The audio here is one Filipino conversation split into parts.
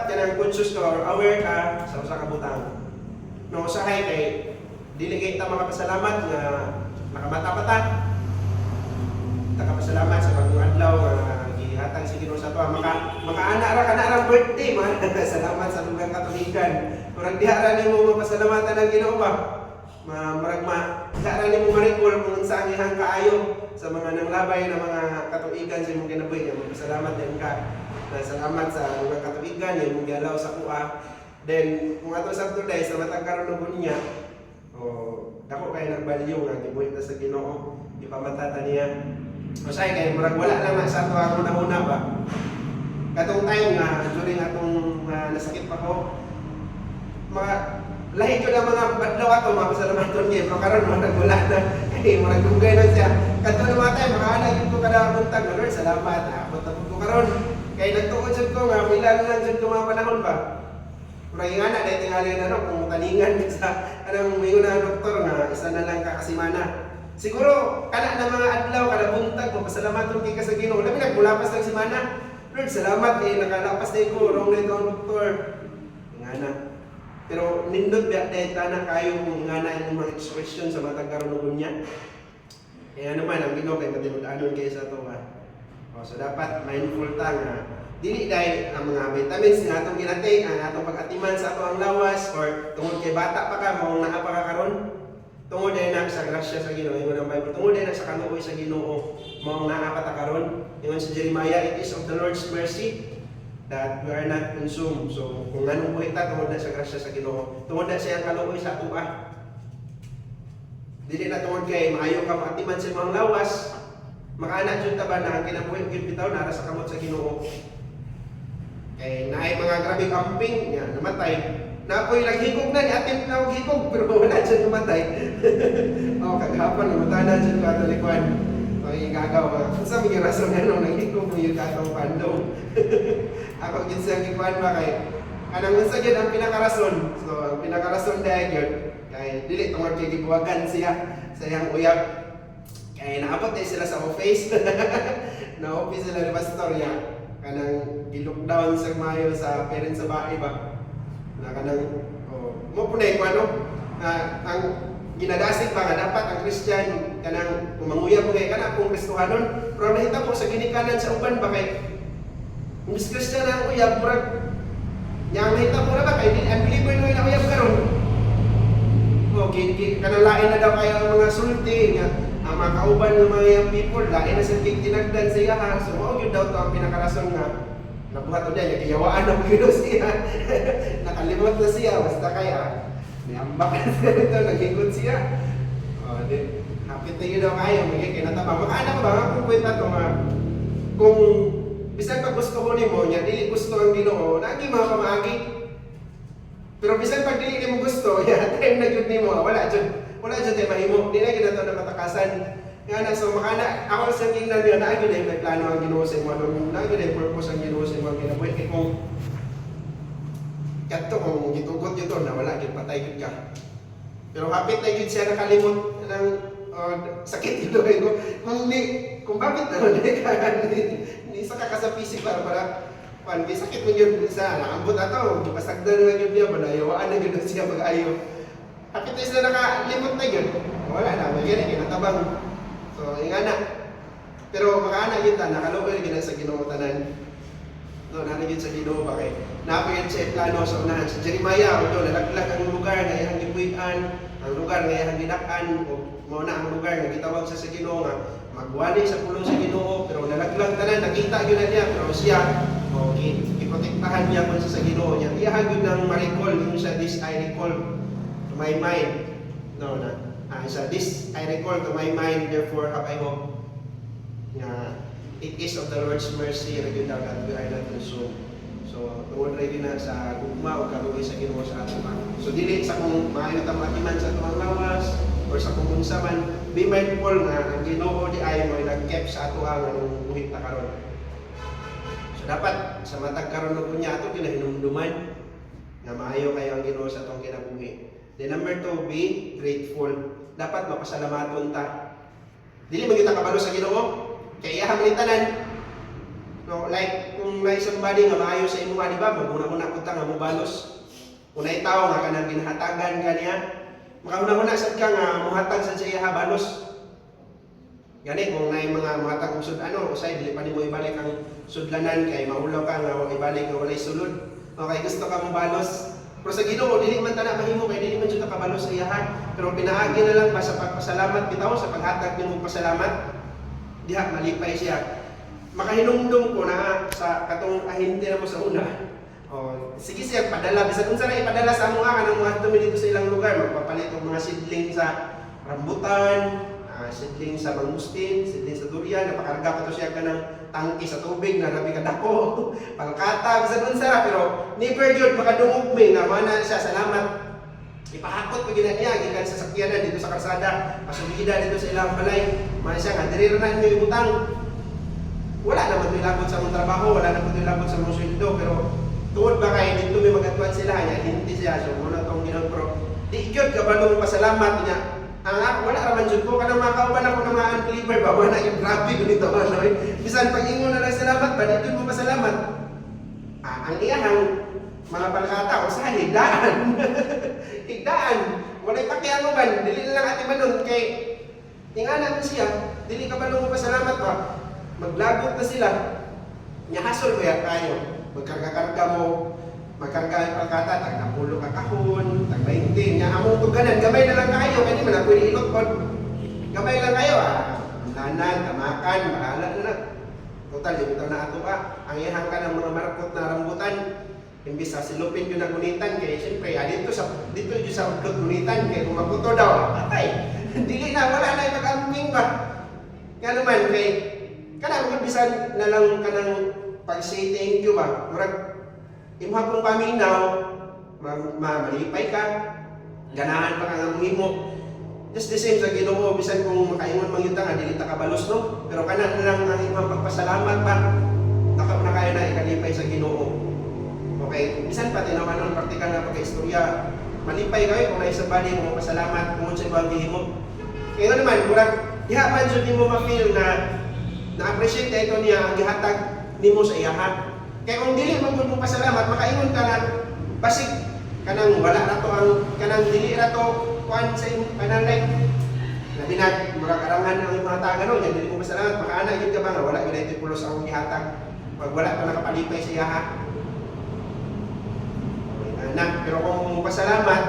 Kanang conscious ka or aware ka sa usa ka butang. No, usahay kay dili kay ta makapasalamat nga nakamata pa ta. Nakapasalamat sa bagong adlaw nga gihatag sa Ginoo sa ato. Makaana ra kana ra birthday man. Salamat sa lugar Katolikan. Murag diha ra nimo mapasalamatan ang Ginoo ba? Diha ra nimo ma-recall kung unsa ang ihang kaayo sa mga nanglabay na mga Katolikan sa imong kinabuhi. Magpasalamat din ka. Salamat sa mga Katolikan yung gialaw sa kuha. Then kung ato sa today sa matag karon ug niya, dako kay nagbalyo nga gibuhit ta sa Ginoo, ipamatata niya. Usay kay murag wala lang na sa ato ang una-una ba. Katong time nga during atong nasakit pa ko, mga lahi ko na mga badlaw ato mapasalamat kay pero karon murag wala na. Kay murag dugay na siya. Kadto na mga time makaana gyud ko kada buntag, Lord salamat. Abot na ko karon. Kay nagtuod jud ko nga pila lang jud ko mga panahon ba. Murag ingana dahil tingali na no kung taningan sa anong mayon na doktor nga isa na lang kakasimana. Siguro kana na mga adlaw kada buntag mapasalamat kay ka sa Ginoo. Labi nagmulapas lang simana. Lord salamat kay nakalapas na ko wrong na itong doktor. Ingana. Pero nindot ba dahil tanan kayo kung ingana yung mga expression sa matag karon niya. Kaya naman ang Ginoo kay matinud-anon kay sa to ba. So dapat mindful ta nga dili dahil ang mga vitamins nga atong ginatake ang atong pag-atiman sa ato ang lawas or tungod kay bata pa ka mao naa pa ka karon tungod dahil na sa grasya sa Ginoo ingon ang Bible tungod dahil na sa kanuoy sa Ginoo mao naa pa ta karon ingon sa Jeremiah it is of the Lord's mercy that we are not consumed. So kung anong buhit ta tungod na sa grasya sa Ginoo tungod na sa kanuoy sa ato dili na tungod kay maayo ka maatiman sa mga lawas. Makaana jud ta ba na ang kinabuhi gyud bitaw nara sa kamot sa Ginoo. Kay naay mga grabe camping nya namatay. Napoy naghigog na ni attempt na higog pero wala jud namatay. Kagahapon namatay na jud ka talikuan. Ay gagaw. Unsa mi rason nga naghigog mo yung katong pandong. Ako gid sa gikuan ba kay kanang unsa gyud ang pinakarason. So ang pinakarason dahil gyud kay dili tungod kay gibuwagan siya sa iyang uyab. Kaya naabot din sila sa office. Na-office sila ni Pastor niya. Kanang i-lockdown sa mayo sa parents sa bahay ba. Na kanang, mo po na yung ano, ang ginadasig ba nga dapat ang Christian, kanang umanguya mo kayo kanang kung Kristohanon. Pero nahita po sa ginikanan sa uban ba kay, kung Christian ang uyab, murag, yang nahita po na ba kay, unbeliever na yung uyab karon. Kanang lain na daw kayo ang mga sulti nga. Ang mga kauban ng mga young people, lain na sa tinagdan sa iyahan. So, mao yun daw ito ang pinakarason nga nabuhat niya, kiyawaan ang Ginoo siya. Nakalimot na siya, basta kaya. Niambak na siya ito, naghigot siya. Hapit na yun daw kayo, may kinatabang. Makaana ba nga kung kwenta ito nga, kung bisan pag gusto ko ni mo niya, dili gusto ang Ginoo, nagi mga pamagi. Pero bisan pag dili mo gusto, time na yun ni mo, wala dyan. Wala dyan tayo mahimo, di na ginato na matakasan. Nga na, so makana, ako sa kingdom yun, naagyo na yung may plano ang Ginoo sa imo, naagyo na yung purpose ang Ginoo sa imo, kinabuhi. Kaya kung kato, kung gitugot yun to, na wala, patay yun ka. Pero hapit na yun siya nakalimot ng sakit yun ko. Kung bakit na ni isa ka sa pisik para may sakit mo yun sa naambot ato, pasagdan na yun niya, banayawaan na yun siya mag-ayo. Kapit na sila nakalimot na yun, wala na, may ganyan, kinatabang. So, ingana. Pero makaana yun ta, nakalokoy na sa Ginoo tanan. No, nanagin sa Ginoo ba kay napayon sa plano sa unahan. Sa Jeremiah, nalaglag ang lugar na iyang gipuy-an, ang lugar na iyang ginakan, o mao na ang lugar na gitawag sa Ginoo nga, magwali sa pulo sa Ginoo, pero nalaglag tanan, nakita yun na niya, pero siya, iprotektahan niya kung sa Ginoo niya. Iyahan yun ng ma-recall, yung sa this I recall my mind. No, na. So this I recall to my mind, therefore have I hope. It is of the Lord's mercy, regular that we are not consumed. So, tungod rin na sa gugma o kaluwi sa Ginoo sa ato. So, dili sa kung maayo na matiman sa tuwang lawas or sa kung unsa man, be mindful nga ang Ginoo di ay mo nag-keep sa ato ang buhit na karon. So, dapat sa matag karon ug niya ato kinahinumduman nga maayo kayo ang Ginoo sa atong kinabuhi. Then number 2, be grateful. Dapat mapasalamaton ta. Dili man kita kabalo sa Ginoo, kay iyang tanan. No, like kung may isang body nga maayo sa imo di ba? Maguna-una pud ta nga mobalos. Unay tawo nga kanang ginhatagan kaniya. Makauna-una sad ka nga muhatag sa iya balos. Gani kung nay mga muhatag og sud usay dili pa nimo ibalik ang sudlanan kay maulaw ka nga wag ibalik nga walay sulod. Okay, gusto ka mo balos. Pero sa Ginoo dili man ta na mahimo kay dili man jud ta kabalos sa iya. Pero pinaagi na lang ba sa pagpasalamat bitaw sa paghatag nimo pasalamat. Diha malipay siya. Makahinumdum ko na sa katong ahente na mo sa una. Sige siya padala bisan unsa na ipadala sa amo kanang mga dumi dito sa ilang lugar magpapalit og mga seedling sa rambutan, seedling sa mangustin, seedling sa durian, napakarga pa to siya kanang tangke sa tubig na rabi kadako. Palkata bisan unsa ra pero never jud makadungog mi nga mana siya salamat. Ipahakot ko gina niya gikan sa sakyanan dito sa kalsada, pasubida dito sa ilang balay. Man siya nga diri ra na inyo ibutang. Wala naman ito ilabot sa mong trabaho, wala naman ito ilabot sa mong sweldo, pero tuod ba kayo dito may magatuan sila, hindi siya, so muna itong ginong pro. Di ikyot ka ba nung pasalamat niya? Wala raman dyan ko, kanang makauban ako ng mga unbeliever ba, wala yung grabe ko nito, bisan pag-ingon na lang salamat ba, di mo pasalamat. Ang iyahang mga palkata, o sa higdaan, higdaan, wala yung pakianuban, dili na lang ati manon, kay ingana mo siya, dili ka ba nung pasalamat ba? Maglagot na sila, nyahasol ko yan tayo. Magkarga-karga mo, magkarga yung palkata, tag napulo ka kahon, tag 20, nya among tuganan, gamay na lang kayo, kaya man na pwede ilot ko. Gamay lang kayo, lanan, tamakan, mahala na lang. Total, yung ito na ato ang ihang ka ng mga markot na rambutan, imbis sa silupin yung nagunitan, kaya siyempre, dito yung sa utlot gunitan, kaya kung maputo daw, patay. Dili na, wala na yung mag-amping ba? Kaya naman, kay kanang magbisan na lang kanang pag-say thank you ba? Murag imong kung paminaw, malipay ka, ganahan pa kang muhimo. Just the same sa Ginoo, bisan kung makaingon man yun nga, dili ta kabalos no? Pero kana na lang ang imong pagpasalamat ba? Na kayo na ikalipay sa Ginoo. Okay, bisan pa tinawanon praktikal na pagka-istorya, malipay kayo kung naisa bali mo pasalamat kung sa ibang gihimo. Kaya naman, murag diha man jud nimo ma-feel na na-appreciate na ito niya ang gihatag nimo sa iyahan. Kaya kung dili man mo pasalamat, makaingon ka na basig kanang wala na to ang kanang dili na to kuan sa kanang like labi na murag arangan ang mga taga no, dili mo pasalamat, makaana gyud ka ba nga wala gyud ito pulos ang gihatag. Pag wala pa nakapalipay sa iyahan. Anak, pero kung pasalamat,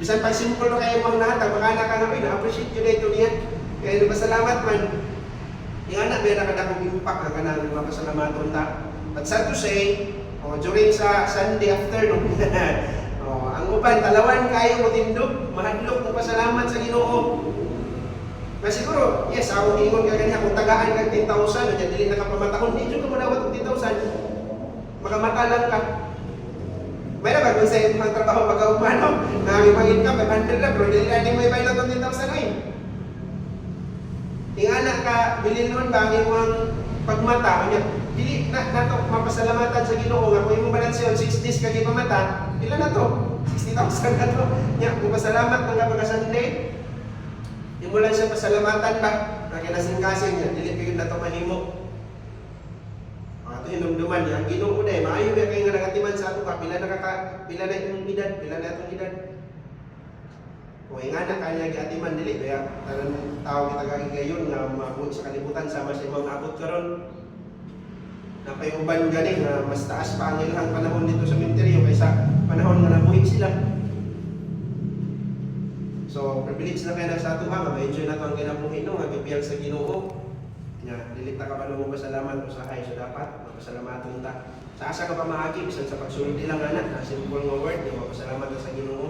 bisan pag simple na kayo mga nahatag, makaana ka nga na-appreciate yun ito niya. Kaya pasalamat man. Yung anak, may nakadakong impact na kanang mapasalamaton ta. But sad to say, during sa Sunday afternoon, ang uban, talawan kayo mo tindog, mahadlok mo pasalamat sa Ginoo. Na siguro, yes, ako ingon ka ganyan, kung tagaan ka 10,000, o dyan, dili nakapamatahon, hindi ko manawat ng 10,000, makamata lang ka. May naman, kung sa mga trabaho pagka-umano, nakakipangin ka, 500 lang, pero dili lang mo ibayad ng 10,000 ay. Ingana ka, bilin noon ba ang iyong pagmata, niya, dili na to mapasalamatan sa Ginoo nga kung imong balansyon 6 days kagi pamata, pila na to? 60,000 na to. Nya, kung pasalamat nga pagka Sunday, imo lang siya pasalamatan ba? Na kinasing-kasing niya, dili kayo na to mahimo. Ato hinumduman niya, ang Ginoo day, maayo ba kayo nga nagatiman sa ato ka, pila na imong edad, pila na itong edad. Kung nga na kanya giatiman dili kaya tanan tao kita gayon nga maabot sa kalibutan sama sa imong abot karon. Napayuban gani nga mas taas pa ang ilang panahon dito sa menteryo kaysa panahon nga nabuhi sila. So privilege na kaya sa ato nga ma-enjoy na to ang kinabuhi no nga gibiyag sa Ginoo. Nya dili ta kabalo mo pasalamat usahay so dapat mapasalamaton ta. Sa asa ka pa maagi bisan sa pagsulod ilang anak na simple nga word nga mapasalamat sa Ginoo.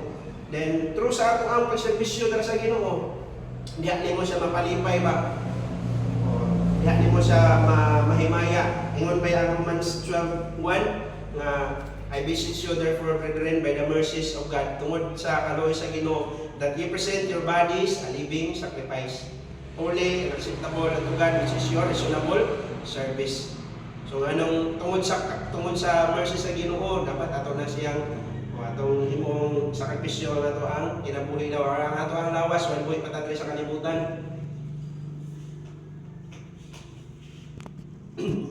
Then, through sa ato ang pagserbisyo dara sa Ginoo, diha nimo siya mapalipay ba? Diha nimo siya mahimaya. Ingon ba ang Romans 12:1 nga I beseech you therefore, brethren, by the mercies of God, tungod sa kaluoy sa Ginoo, that ye present your bodies a living sacrifice, holy and acceptable unto God, which is your reasonable service. So anong tungod sa mercy sa Ginoo, dapat ato na siyang atong himong sakripisyo na to ang kinabuhi daw ang ato ang lawas wal boy patatoy sa kalibutan.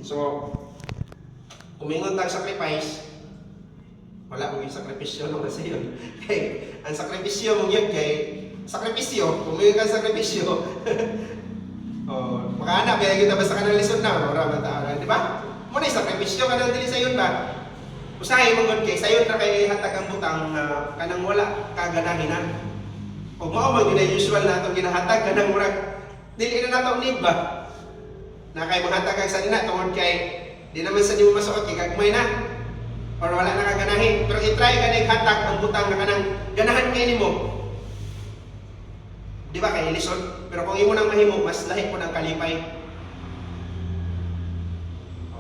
So kumingon tag sacrifice, wala mo yung sakripisyo naman sa iyo. Kay ang sakripisyo mo yun kay sakripisyo, kumingon ka sakripisyo. Oh, makaana kaya kita basta ka ng lisod na, ora man ta, di ba? Mo na sakripisyo ka nang dili sa iyo ba? Usahay mong kay sayon na kay hatag ang butang kanang wala kaganahinan. Kung mao man gyud usual nato ginahatag kanang murag dili na nato need ba? Na kay maghatag kag sa ina tungod kay di naman sa nimo masuot kay gagmay na or wala na kaganahin. Pero i-try ka na hatag ang butang na kanang ganahan kay nimo. Di ba kay lisod? Pero kung imo nang mahimo mas lahi po ng kalipay.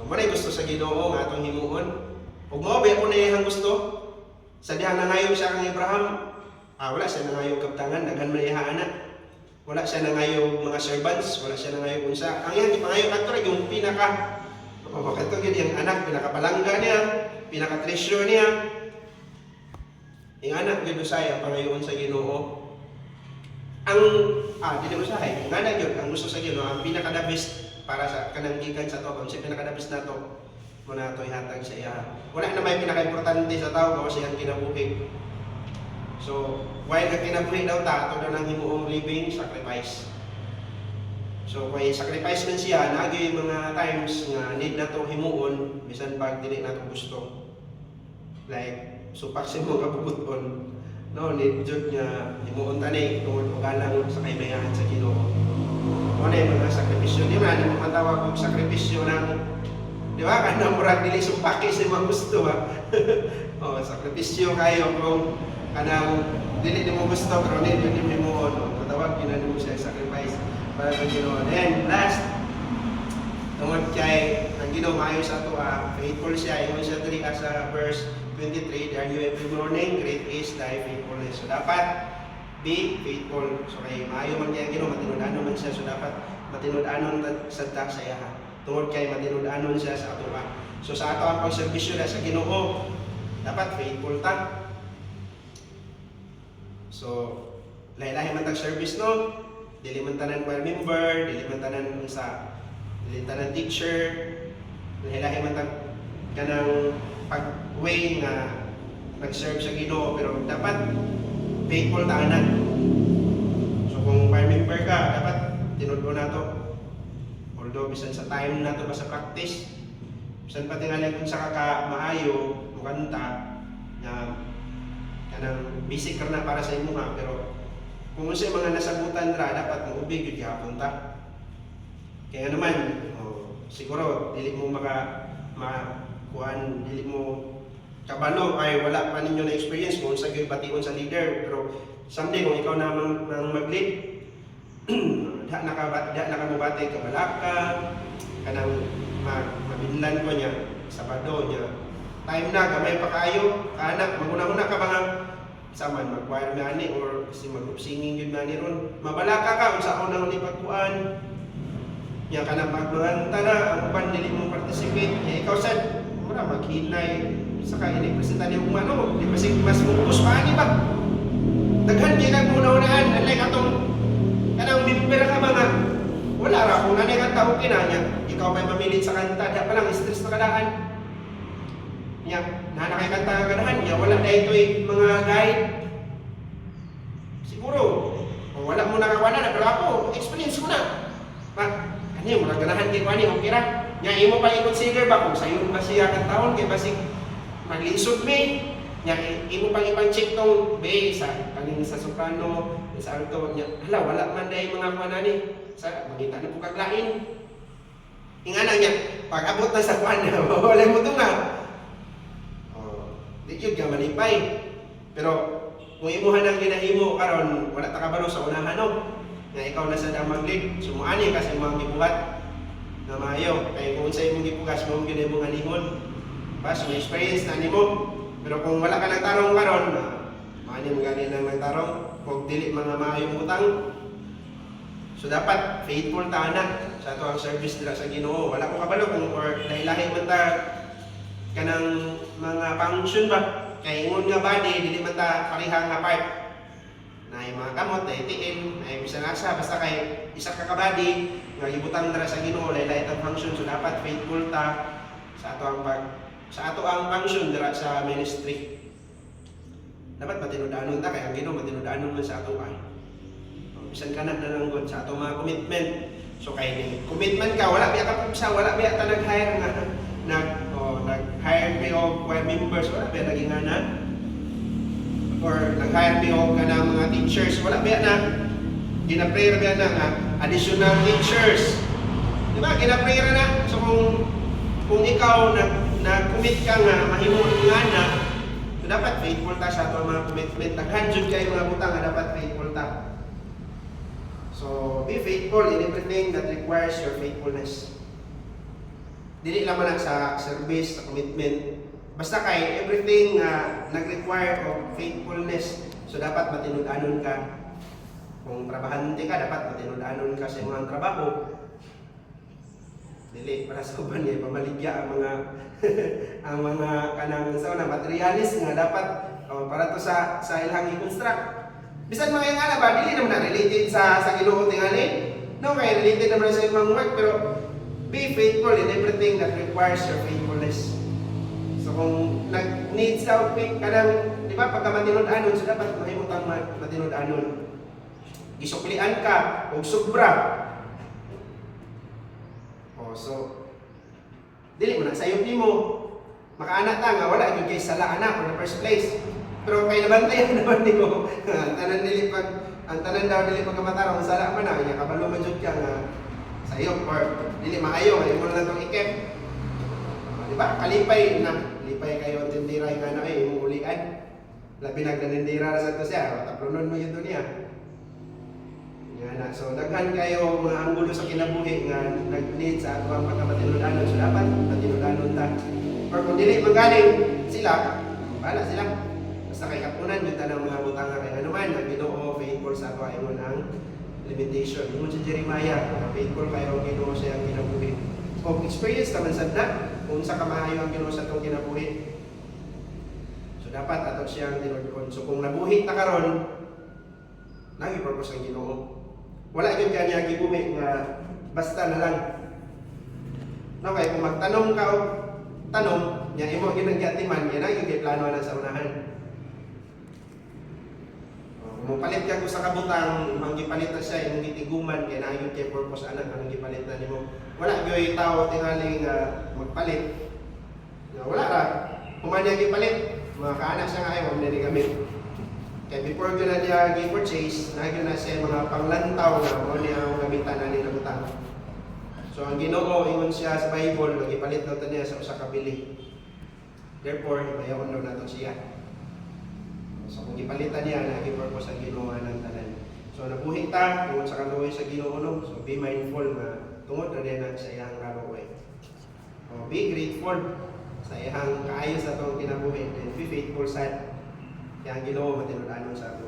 Mo na gusto sa Ginoo nga atong himuon. Ug mao ba po na iyang gusto? Sa dihang nangayo siya kang Abraham, wala siya nangayo kabtangan, daghan man iya anak. Wala siya nangayo mga servants, wala siya nangayo unsa. Ang iyang gipangayo kadto yung pinaka kadto gyud yung anak, pinakapalangga niya, pinaka-treasure niya. Yung anak gyud usay ang pangayoon sa Ginoo. Ang dili usahay, ang anak gyud ang gusto sa Ginoo, ang pinaka-the best para sa kanang gikan sa tao, ang pinaka-the best nato. Muna ito ihatag sa iya. Wala na may pinaka-importante sa tao kasi ang kinabuhi. So, while ang kinabuhi daw ta, ito daw ng himuong living sacrifice. So, kung sacrifice man siya, nagay mga times nga need na ito himuon, bisan pag dili na ito gusto. Like, supak siya mga kapubuton. No, need jud nga himuon tanay, tungod o galang sa kaymayahan sa Ginoo. Ano yung mga sakripisyo? Di ba, ano matawag kong sakripisyo ng di ba? Kanang murag dili sumpaki sa mga gusto ba? Sakripisyo kayo kung kanang dili mo gusto pero hindi mo matawag ginani mo siya sacrifice para sa Ginoo. And last, tungod kay ang Ginoo maayo sa ato faithful siya. Ingon siya diri sa verse 23, "Are you every morning? Great is thy faithfulness." So dapat be faithful. So kay maayo man kay ang Ginoo, matinud-anon man siya. So dapat matinud-anon sadta sa iya. Tungod kay matinud-anon siya sa ato ba. So sa ato ang pagserbisyo na sa Ginoo, dapat faithful ta. So lahi-lahi man tag service no. Dili man tanan choir member, dili man tanan dili tanan teacher. Lahi-lahi man tag kanang pag-way nga nag-serve sa Ginoo, pero dapat faithful ta anan. So kung choir member ka, dapat tinud-on nato. Although bisan sa time nato pa sa practice, bisan pati nga kung sa maayo mukanta na kanang basic ka na para sa imo nga, pero kung sa mga nasabutan ra dapat mo ubig gyud gihapon ta. Kaya naman siguro dili mo kuan, dili mo kabalo ay wala pa ninyo na experience kung sa gyud bation sa leader, pero someday kung ikaw na mag-lead da nakamubati ka balaka kanang mabinlan ko niya Sabado niya time na gamay pa kayo anak maguna-una ka mga saman mag-choir gani or kasi mag-group singing yun gani ron mabalaka ka kung sa una ni pagkuan niya kanang magbanta na ang uban dili mo participate ikaw sad mura maghinay saka ini-presenta ni umano di mas focus pa ani ba daghan kay kag una-unaan unlike atong kanang member ka mga wala ra kung nani kanta okay na niya ikaw pa'y mamilit sa kanta da pa lang stress na kadaan niya nanakay kanta kadahan niya wala na ito'y mga guide siguro kung wala mo nakakuha na pero ako experience ko na kanya mo naganahan kay kwani okay ra niya imo pa i-consider ba kung sayo ba siya kantahon kay basig maglisod may niya imo pang ipang-check tong bass kaning sa soprano sa alto niya hala wala man dai mga kuanani sa mangita na po kaglain ingana niya pag abot na sa kuan wala mo tunga di gyud ka malipay pero kung imuhan ang ginahimo karon wala ta kabalo sa unahan no nga ikaw na sa damang lead sumuani kasi mga gibuhat na maayo kay kung sa imong gipugas mo gyud imong anihon pas may experience na nimo. Pero kung wala ka nagtarong karon, maani mo gani nang nagtarong, kung dili mga maayong utang. So dapat faithful ta na sa ato ang service dira sa Ginoo. Wala ko kabalo kung or lahi-lahi man ta kanang mga function ba. Kay ingon nga body dili man ta parehang nga part. Naay mga kamot, naay tiin, naay bisan asa basta kay isa ka body nga gibutang dira sa Ginoo lahi-lahi ta function. So dapat faithful ta sa ato ang sa ato ang function dira sa ministry. Dapat matinud-anon ta kay ang Ginoo matinud-anon man sa ato ay. Bisan kana na lang gud sa ato mga commitment. So kay ni commitment ka wala biya ka pugsa, wala biya ta nag-hire nga nag-hire me og choir members, wala biya naging ana or nag-hire me og kana mga teachers, wala biya na gina-prayer biya na nga additional teachers. Di ba? Gina-prayer na. So kung ikaw nag-commit ka nga mahimo nga na, so dapat faithful ta sa ato mga commitment. Nag-handjud kayo mga butang nga dapat faithful ta. So be faithful in everything that requires your faithfulness. Dili lang man sa service, sa commitment. Basta kay everything nag-require of faithfulness. So dapat matinud-anon ka. Kung trabahante ka, dapat matinud-anon ka sa mga trabaho. Dili para sa uban niya pamaligya ang mga ang mga kanang sauna materialis nga dapat para to sa ilang i-construct. Bisan mga nga ba dili naman na related sa Ginoo tingali. No, kay related naman sa imong work pero be faithful in everything that requires your faithfulness. So kung nag-needs ka og kanang di ba pagka matinud-anon so dapat mahimutang matinud-anon. Gisuklian ka og sobra. So, dili mo nagsayop nimo. Makaanak ta nga wala gyud kay sala anak in the first place. Pero kay nabantayan naman nimo. Ang tanan daw dili pagkamatarong sala man na nya kabalo man jud ka nga sayop or dili maayo ay mo na tong ikep. Di ba? Kalipay kayo ang tindira nga na ay imong ulian. Labi nagdanindira sa to siya, taplonon mo yun niya. So daghan kayo mga anggulo sa kinabuhi nga nag-need sa ato ang pagkamatinud-anon. So dapat matinud-anon ta. Or kung dili magaling sila, bala sila. Basta kay kapunan yun tanang mga butang nga kay anuman na Ginoo faithful sa ato ayon ang limitation. Ingon si Jeremiah, faithful kayo ang Ginoo sa iyang kinabuhi. Kung experience ka man sad na kung sa kamahayo ang Ginoo sa atong kinabuhi. So dapat ato siyang tinudkon. So kung nabuhi ta karon, nagi-purpose ang Ginoo. Wala yun kanya gibuhi nga basta na lang. No, kaya kung magtanong ka o tanong, niya imo ginagatiman, yan ang yung plano na sa unahan. Kung palit ka ko sa kabutang, manggipalit na siya, imong gitiguman, kaya na yung kay purpose anak, ang gipalit na nimo. Wala yung tao tingaling magpalit. Wala ra. Kung man niya gipalit, mga kaanak siya nga ayaw, hindi gamit. Kaya before ko na niya gi-purchase, nagyo na siya mga panglantaw na o niya ang gamitan na nila butang. So ang Ginoo ingon siya sa Bible, magipalit daw niya sa usa ka bili. Therefore, mayawon daw nato siya. So kung gipalitan niya, nagi-purpose ang Ginoo ng tanan. So nabuhi ta tungod sa kaluoy sa Ginoo no. So be mindful na tungod na din sa iyang kaluoy. So be grateful sa iyang kaayo sa atong kinabuhi and be faithful sa kaya ang Ginoo matinud-anon sa ato.